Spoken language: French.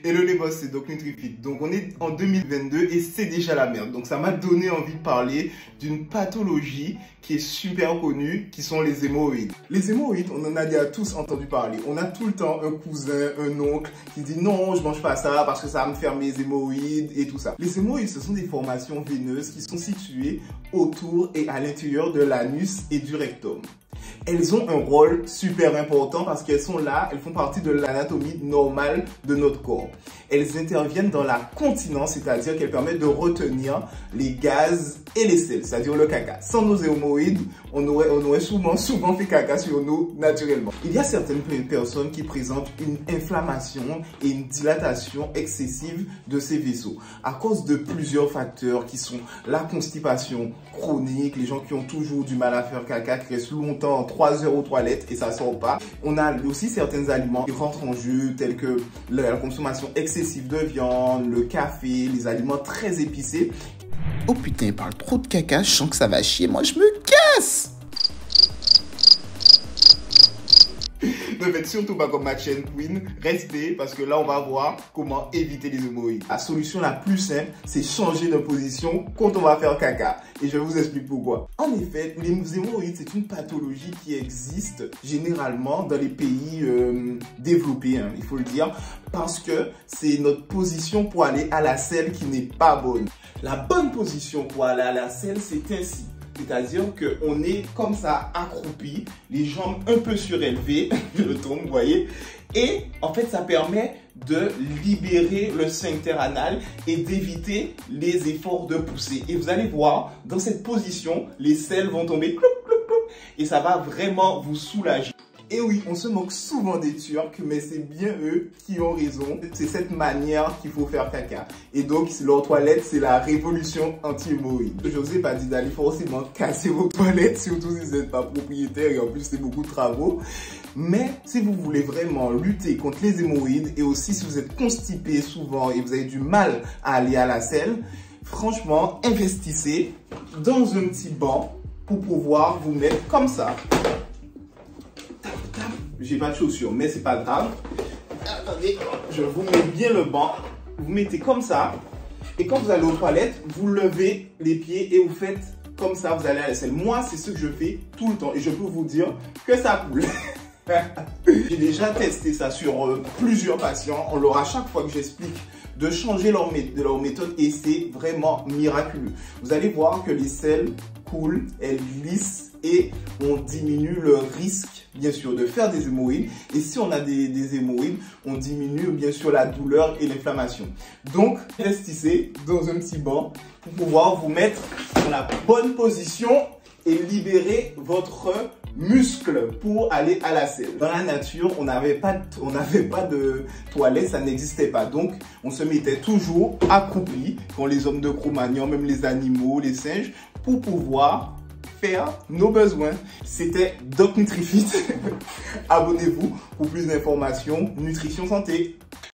Hello les boss, c'est Doc Nutrifit. Donc on est en 2022 et c'est déjà la merde. Donc ça m'a donné envie de parler d'une pathologie qui est super connue, qui sont les hémorroïdes. Les hémorroïdes, on en a déjà tous entendu parler. On a tout le temps un cousin, un oncle qui dit non, je mange pas ça parce que ça va me faire mes hémorroïdes et tout ça. Les hémorroïdes, ce sont des formations veineuses qui sont situées autour et à l'intérieur de l'anus et du rectum. Elles ont un rôle super important parce qu'elles sont là, elles font partie de l'anatomie normale de notre corps. Elles interviennent dans la continence, c'est-à-dire qu'elles permettent de retenir les gaz et les sels, c'est-à-dire le caca. Sans nos hémorroïdes, on aurait souvent fait caca sur nous naturellement. Il y a certaines personnes qui présentent une inflammation et une dilatation excessive de ces vaisseaux à cause de plusieurs facteurs qui sont la constipation chronique, les gens qui ont toujours du mal à faire caca, qui restent longtemps, 3 heures aux toilettes et ça sort pas. On a aussi certains aliments qui rentrent en jeu, tels que la consommation excessive de viande, le café, les aliments très épicés. Oh putain, il parle trop de caca, je sens que ça va chier, moi je me casse! Ne faites surtout pas comme ma chaîne Queen, restez parce que là on va voir comment éviter les hémorroïdes. La solution la plus simple, c'est changer de position quand on va faire caca. Et je vous explique pourquoi. En effet, les hémorroïdes, c'est une pathologie qui existe généralement dans les pays développés, hein, il faut le dire, parce que c'est notre position pour aller à la selle qui n'est pas bonne. La bonne position pour aller à la selle, c'est ainsi. C'est-à-dire qu'on est comme ça, accroupi, les jambes un peu surélevées, je tombe, vous voyez. Et en fait, ça permet de libérer le sphincter anal et d'éviter les efforts de poussée. Et vous allez voir, dans cette position, les selles vont tomber, cloup, cloup, cloup, et ça va vraiment vous soulager. Et oui, on se moque souvent des Turcs, mais c'est bien eux qui ont raison. C'est cette manière qu'il faut faire caca. Et donc, leur toilette, c'est la révolution anti-hémorroïde. Je vous ai pas dit d'aller forcément casser vos toilettes, surtout si vous n'êtes pas propriétaire et en plus, c'est beaucoup de travaux. Mais si vous voulez vraiment lutter contre les hémorroïdes et aussi si vous êtes constipé souvent et vous avez du mal à aller à la selle, franchement, investissez dans un petit banc pour pouvoir vous mettre comme ça. J'ai pas de chaussures, mais c'est pas grave. Attendez, je vous mets bien le banc. Vous mettez comme ça. Et quand vous allez aux toilettes, vous levez les pieds et vous faites comme ça, vous allez à la selle. Moi, c'est ce que je fais tout le temps. Et je peux vous dire que ça coule. J'ai déjà testé ça sur plusieurs patients. On leur, à chaque fois que j'explique de changer leur méthode et c'est vraiment miraculeux. Vous allez voir que les selles coulent, elles glissent et on diminue le risque, bien sûr, de faire des hémorroïdes. Et si on a des hémorroïdes, on diminue, bien sûr, la douleur et l'inflammation. Donc, investissez dans un petit banc pour pouvoir vous mettre dans la bonne position et libérer votre muscle pour aller à la selle. Dans la nature, on n'avait pas de toilette, ça n'existait pas. Donc, on se mettait toujours accroupi, quand les hommes de Cro-Magnon, même les animaux, les singes, pour pouvoir faire nos besoins. C'était Doc Nutrifit. Abonnez-vous pour plus d'informations, nutrition santé.